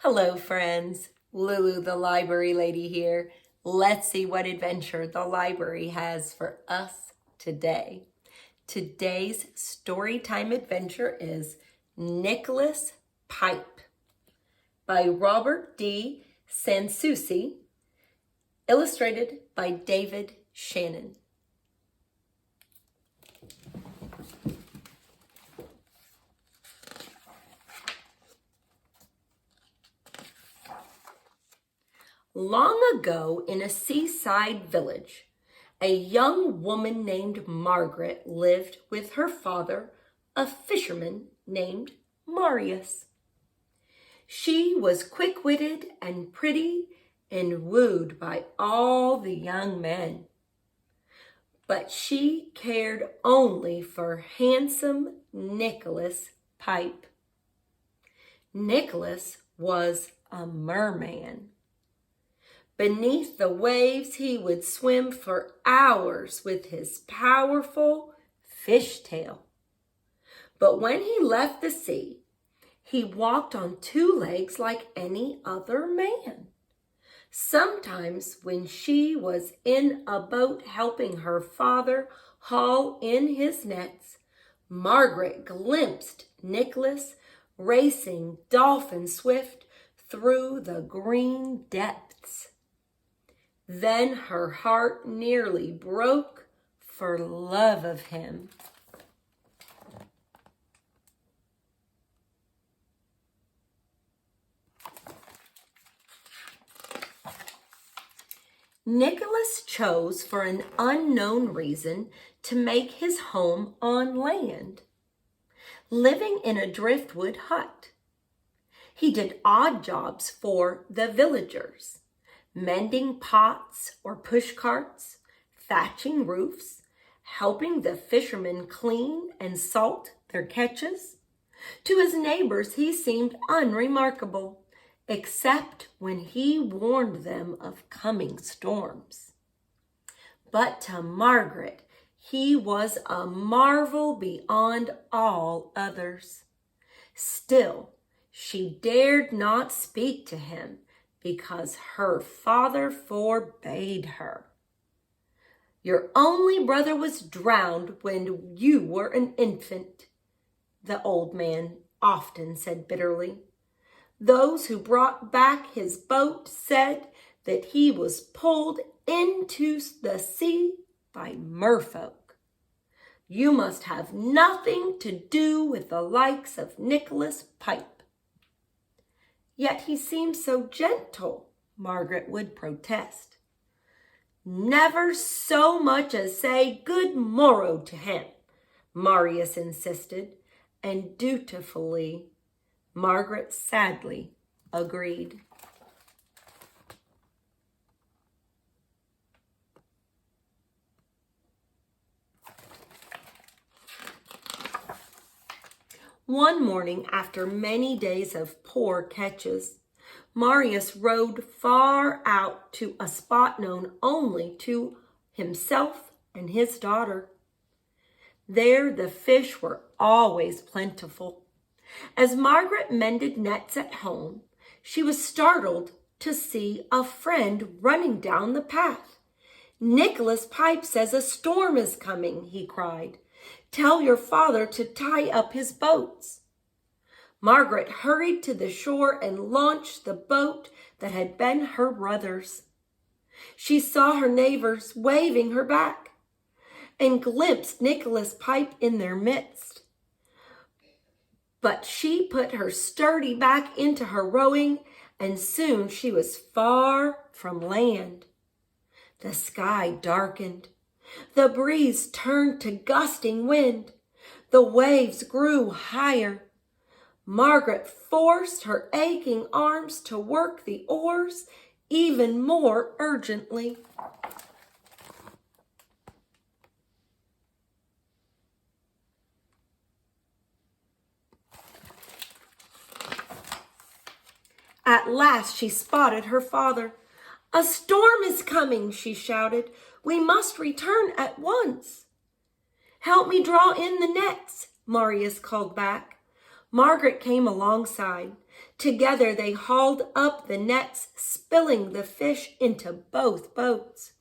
Hello, friends. Lulu, the library lady here. Let's see what adventure the library has for us today. Today's storytime adventure is Nicholas Pipe by Robert D. Souci, illustrated by David Shannon. Long ago, in a seaside village, a young woman named Margaret lived with her father, a fisherman named Marius. She was quick-witted and pretty and wooed by all the young men. But she cared only for handsome Nicholas Pipe. Nicholas was a merman. Beneath the waves, he would swim for hours with his powerful fishtail. But when he left the sea, he walked on two legs like any other man. Sometimes when she was in a boat helping her father haul in his nets, Margaret glimpsed Nicholas racing dolphin swift through the green depths. Then her heart nearly broke for love of him. Nicholas chose for an unknown reason to make his home on land, living in a driftwood hut. He did odd jobs for the villagers, mending pots or push carts, thatching roofs, helping the fishermen clean and salt their catches. To his neighbors, he seemed unremarkable, except when he warned them of coming storms. But to Margaret, he was a marvel beyond all others. Still, she dared not speak to him because her father forbade her. Your only brother was drowned when you were an infant, the old man often said bitterly. Those who brought back his boat said that he was pulled into the sea by merfolk. You must have nothing to do with the likes of Nicholas Pipe. Yet he seemed so gentle, Margaret would protest. Never so much as say good morrow to him, Marius insisted, and dutifully Margaret sadly agreed. One morning, after many days of poor catches, Marius rowed far out to a spot known only to himself and his daughter. There the fish were always plentiful. As Margaret mended nets at home, she was startled to see a friend running down the path. "Nicholas Pipe says a storm is coming," he cried. "Tell your father to tie up his boats." Margaret hurried to the shore and launched the boat that had been her brother's. She saw her neighbors waving her back and glimpsed Nicholas Pipe in their midst. But she put her sturdy back into her rowing, and soon she was far from land. The sky darkened. The breeze turned to gusting wind. The waves grew higher. Margaret forced her aching arms to work the oars even more urgently. At last she spotted her father. "A storm is coming," she shouted. "We must return at once." "Help me draw in the nets," Marius called back. Margaret came alongside. Together they hauled up the nets, spilling the fish into both boats.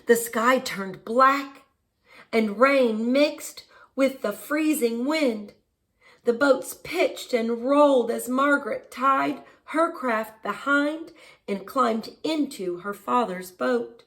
The sky turned black, and rain mixed with the freezing wind. The boats pitched and rolled as Margaret tied her craft behind and climbed into her father's boat.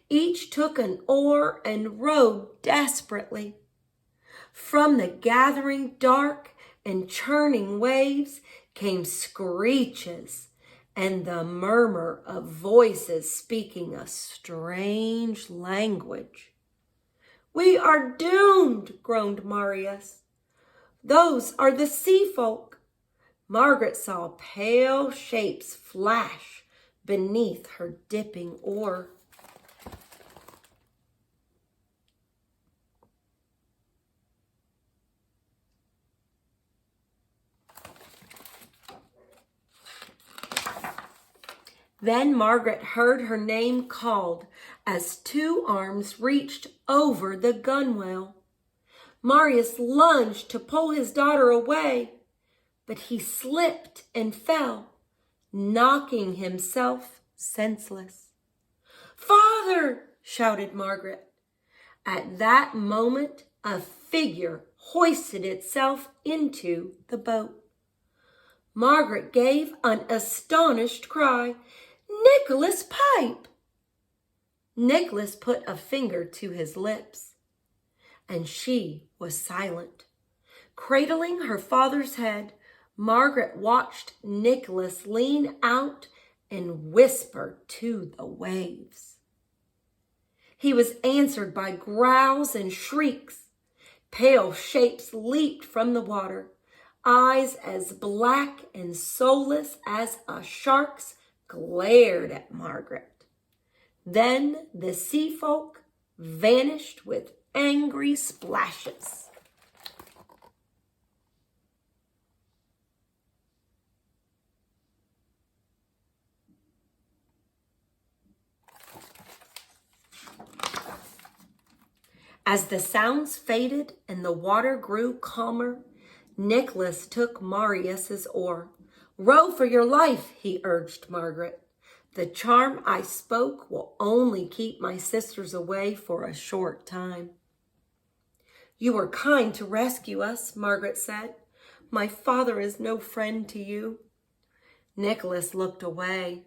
Each took an oar and rowed desperately. From the gathering dark and churning waves came screeches and the murmur of voices speaking a strange language. "We are doomed," groaned Marius. "Those are the sea folk." Margaret saw pale shapes flash beneath her dipping oar. Then Margaret heard her name called as two arms reached over the gunwale. Marius lunged to pull his daughter away, but he slipped and fell, knocking himself senseless. "Father!" shouted Margaret. At that moment, a figure hoisted itself into the boat. Margaret gave an astonished cry. "Nicholas Pipe!" Nicholas put a finger to his lips, and she was silent. Cradling her father's head, Margaret watched Nicholas lean out and whisper to the waves. He was answered by growls and shrieks. Pale shapes leaped from the water, eyes as black and soulless as a shark's glared at Margaret. Then the sea folk vanished with angry splashes. As the sounds faded and the water grew calmer, Nicholas took Marius's oar. "Row for your life," he urged Margaret. "The charm I spoke will only keep my sisters away for a short time." "You were kind to rescue us," Margaret said. "My father is no friend to you." Nicholas looked away.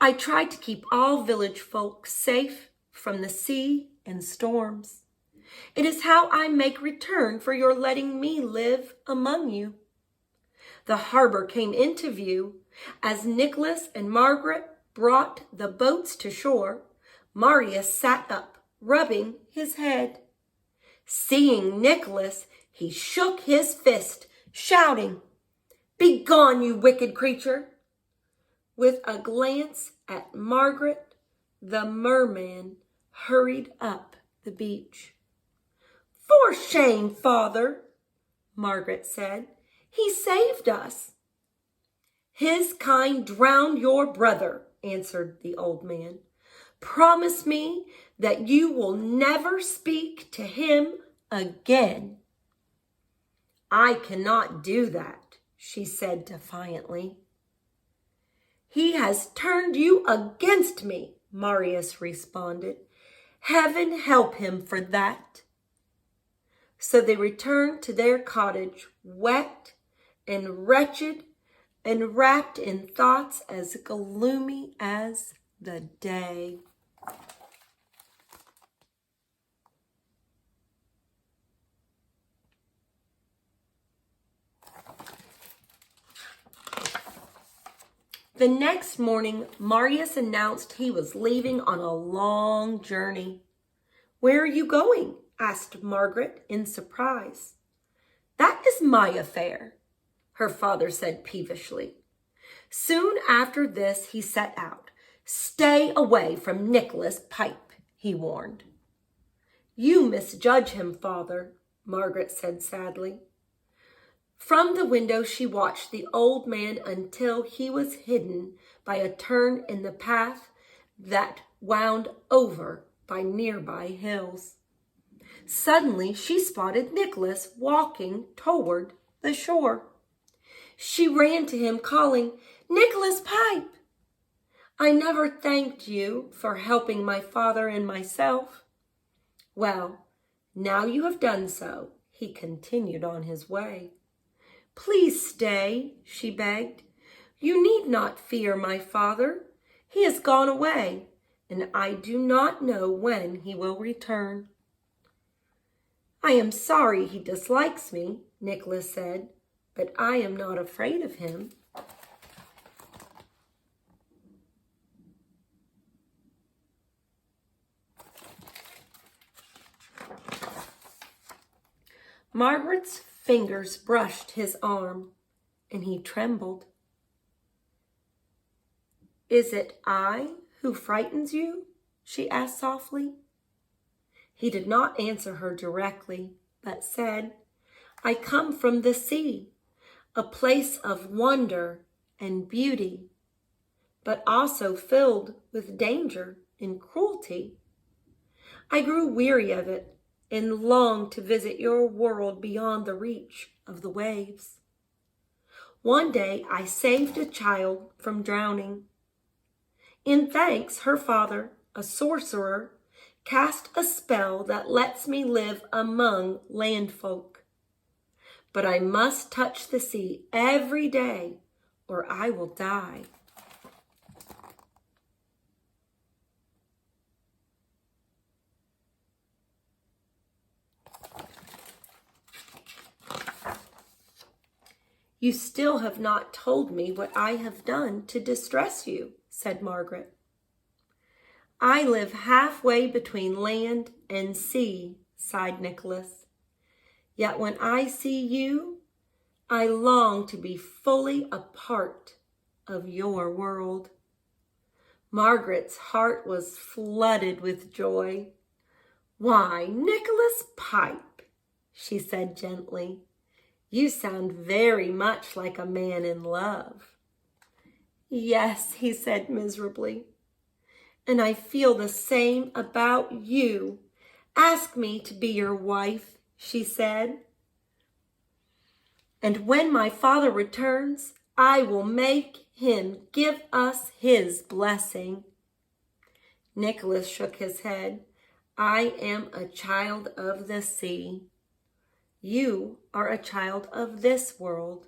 "I tried to keep all village folk safe from the sea and storms. It is how I make return for your letting me live among you." The harbor came into view. As Nicholas and Margaret brought the boats to shore, Marius sat up, rubbing his head. Seeing Nicholas, he shook his fist, shouting, "Begone, you wicked creature!" With a glance at Margaret, the merman hurried up the beach. "For shame, father," Margaret said. "He saved us." "His kind drowned your brother," answered the old man. "Promise me that you will never speak to him again." "I cannot do that," she said defiantly. "He has turned you against me," Marius responded. "Heaven help him for that." So they returned to their cottage, wet and wretched and wrapped in thoughts as gloomy as the day. The next morning, Marius announced he was leaving on a long journey. "Where are you going?" asked Margaret in surprise. "That is my affair," her father said peevishly. Soon after this, he set out. "Stay away from Nicholas Pipe," he warned. "You misjudge him, father," Margaret said sadly. From the window, she watched the old man until he was hidden by a turn in the path that wound over by nearby hills. Suddenly, she spotted Nicholas walking toward the shore. She ran to him, calling, "Nicholas Pipe! I never thanked you for helping my father and myself." "Well, now you have done so," he continued on his way. "Please stay," she begged. "You need not fear my father. He has gone away, and I do not know when he will return." "I am sorry he dislikes me," Nicholas said, "but I am not afraid of him." Margaret's fingers brushed his arm, and he trembled. "Is it I who frightens you?" she asked softly. He did not answer her directly, but said, "I come from the sea, a place of wonder and beauty, but also filled with danger and cruelty. I grew weary of it and longed to visit your world beyond the reach of the waves. One day I saved a child from drowning. In thanks, her father, a sorcerer, cast a spell that lets me live among landfolk. But I must touch the sea every day or I will die." "You still have not told me what I have done to distress you," said Margaret. "I live halfway between land and sea," sighed Nicholas. "Yet when I see you, I long to be fully a part of your world." Margaret's heart was flooded with joy. "Why, Nicholas Pipe," she said gently, "you sound very much like a man in love." "Yes," he said miserably, "and I feel the same about you. Ask me to be your wife," she said. "And when my father returns, I will make him give us his blessing." Nicholas shook his head. "I am a child of the sea. You are a child of this world.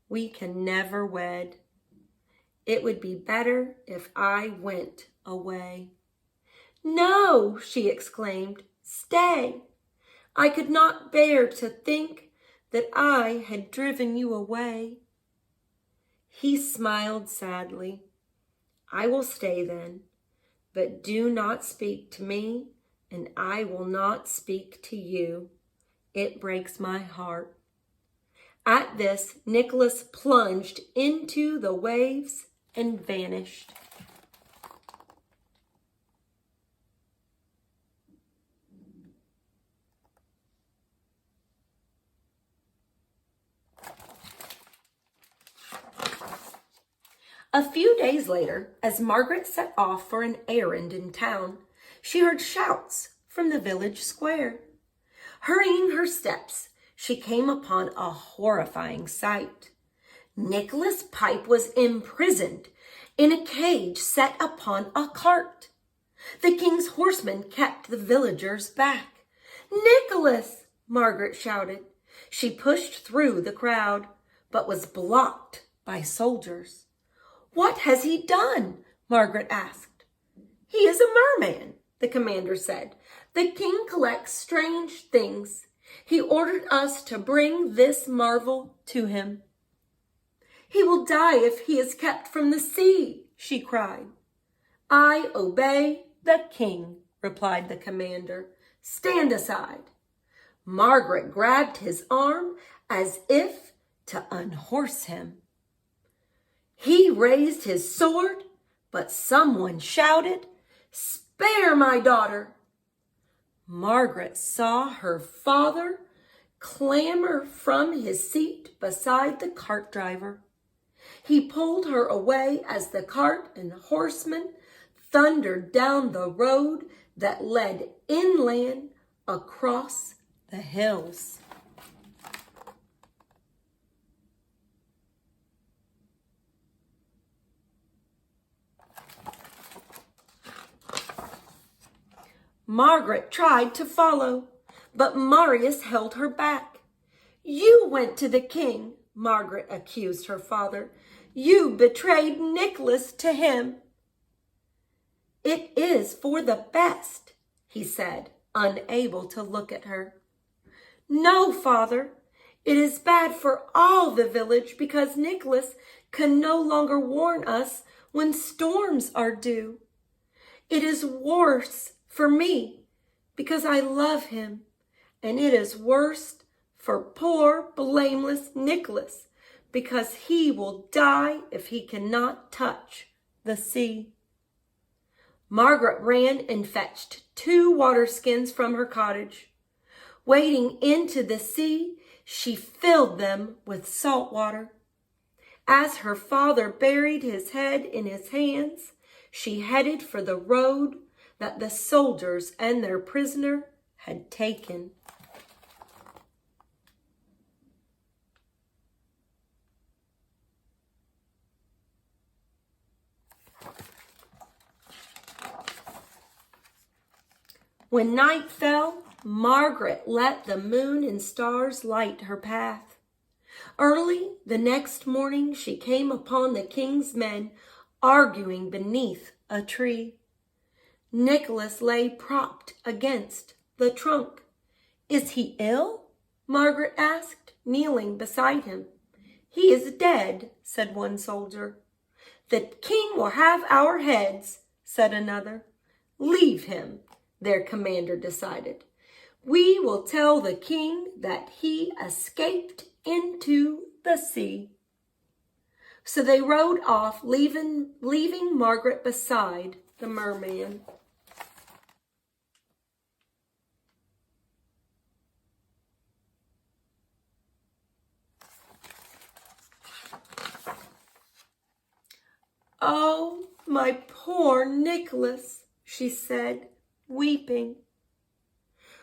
We can never wed. It would be better if I went away." "No," she exclaimed, "stay. I could not bear to think that I had driven you away." He smiled sadly. "I will stay then, but do not speak to me, and I will not speak to you. It breaks my heart." At this, Nicholas plunged into the waves and vanished. A few days later, as Margaret set off for an errand in town, she heard shouts from the village square. Hurrying her steps, she came upon a horrifying sight. Nicholas Pipe was imprisoned in a cage set upon a cart. The king's horsemen kept the villagers back. "Nicholas!" Margaret shouted. She pushed through the crowd, but was blocked by soldiers. "What has he done?" Margaret asked. "He is a merman," the commander said. "The king collects strange things. He ordered us to bring this marvel to him." "He will die if he is kept from the sea," she cried. "I obey the king," replied the commander. "Stand aside." Margaret grabbed his arm as if to unhorse him. He raised his sword, but someone shouted, "Spare my daughter." Margaret saw her father clamber from his seat beside the cart driver. He pulled her away as the cart and horsemen thundered down the road that led inland across the hills. Margaret tried to follow, but Marius held her back. "You went to the king," Margaret accused her father. "You betrayed Nicholas to him." "It is for the best," he said, unable to look at her. "No, father, it is bad for all the village because Nicholas can no longer warn us when storms are due. It is worse for me because I love him, and it is worse for poor, blameless Nicholas because he will die if he cannot touch the sea." Margaret ran and fetched 2 water skins from her cottage. Wading into the sea, she filled them with salt water. As her father buried his head in his hands, she headed for the road that the soldiers and their prisoner had taken. When night fell, Margaret let the moon and stars light her path. Early the next morning, she came upon the king's men arguing beneath a tree. Nicholas lay propped against the trunk. "Is he ill?" Margaret asked, kneeling beside him. "He is dead," said one soldier. "The king will have our heads," said another. "Leave him," their commander decided. "We will tell the king that he escaped into the sea." So they rode off, leaving Margaret beside the merman. "Oh, my poor Nicholas," she said, weeping.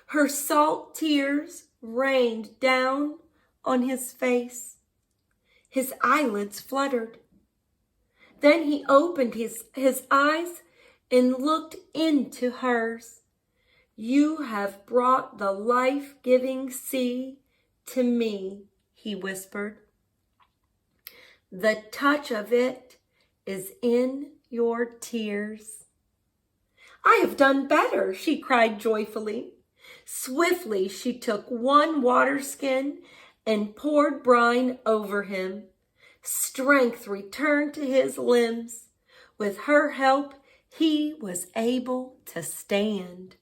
Her salt tears rained down on his face. His eyelids fluttered. Then he opened his eyes and looked into hers. "You have brought the life-giving sea to me," he whispered. "The touch of it is in your tears." "I have done better," she cried joyfully. Swiftly she took 1 water skin and poured brine over him. Strength returned to his limbs. With her help, he was able to stand.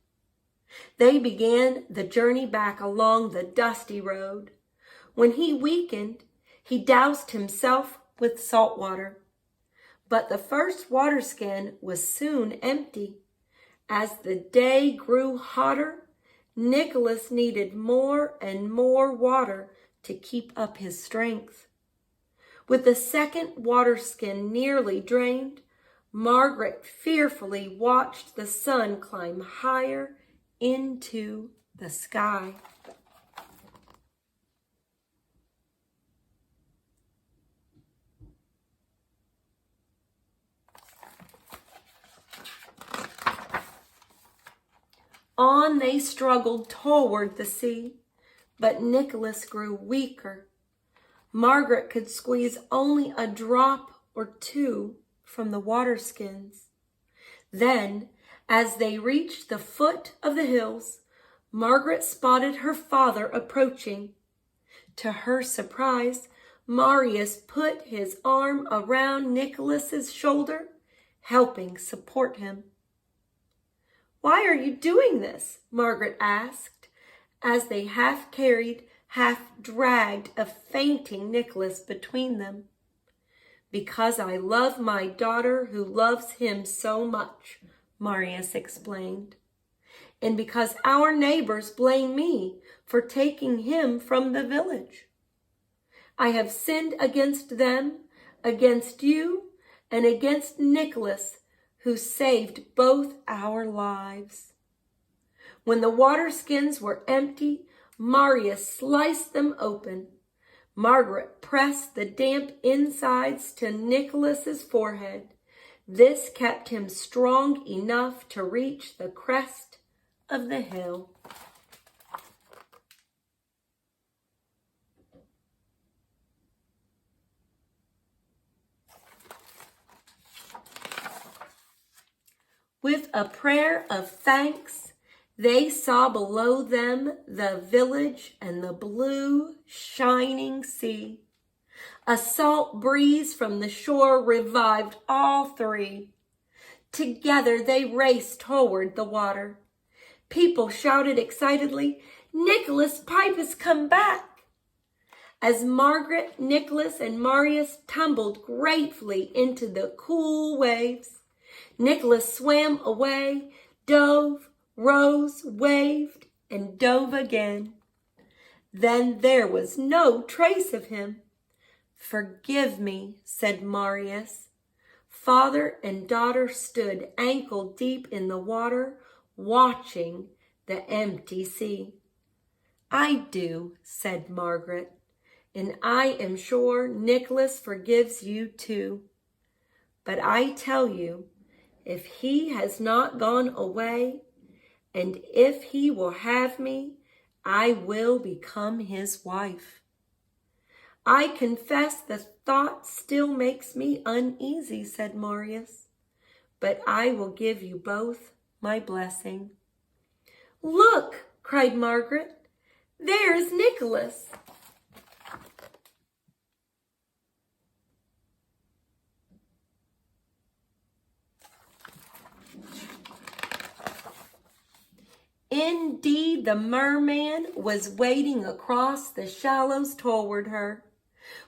They began the journey back along the dusty road. When he weakened, he doused himself with salt water. But the first water skin was soon empty. As the day grew hotter, Nicholas needed more and more water to keep up his strength. With the second water skin nearly drained, Margaret fearfully watched the sun climb higher into the sky. On they struggled toward the sea, but Nicholas grew weaker. Margaret could squeeze only a drop or 2 from the water skins. Then, as they reached the foot of the hills, Margaret spotted her father approaching. To her surprise, Marius put his arm around Nicholas's shoulder, helping support him. "Why are you doing this?" Margaret asked, as they half carried, half dragged a fainting Nicholas between them. "Because I love my daughter who loves him so much," Marius explained. "And because our neighbors blame me for taking him from the village. I have sinned against them, against you, and against Nicholas, who saved both our lives." When the water skins were empty, Marius sliced them open. Margaret pressed the damp insides to Nicholas's forehead. This kept him strong enough to reach the crest of the hill. With a prayer of thanks, they saw below them the village and the blue, shining sea. A salt breeze from the shore revived all three. Together they raced toward the water. People shouted excitedly, "Nicholas Pipe has come back!" As Margaret, Nicholas, and Marius tumbled gratefully into the cool waves, Nicholas swam away, dove, rose, waved, and dove again. Then there was no trace of him. "Forgive me," said Marius. Father and daughter stood ankle deep in the water, watching the empty sea. "I do," said Margaret, "and I am sure Nicholas forgives you too. But I tell you, if he has not gone away, and if he will have me, I will become his wife." "I confess the thought still makes me uneasy," said Marius, "but I will give you both my blessing." "Look!" cried Margaret. "There is Nicholas." Indeed, the merman was wading across the shallows toward her.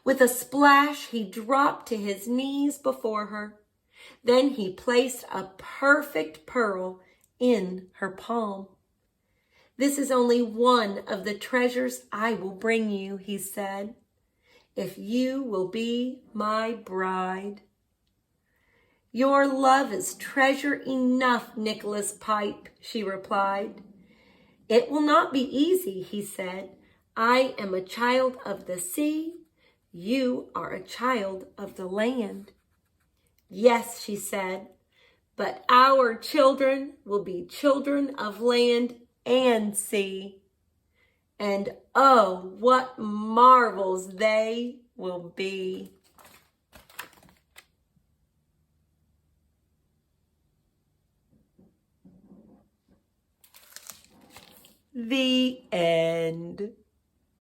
With a splash, he dropped to his knees before her. Then he placed a perfect pearl in her palm. "This is only one of the treasures I will bring you," he said, "if you will be my bride." "Your love is treasure enough, Nicholas Pipe," she replied. "It will not be easy," he said. "I am a child of the sea. You are a child of the land." "Yes," she said, "but our children will be children of land and sea. And oh, what marvels they will be." The end.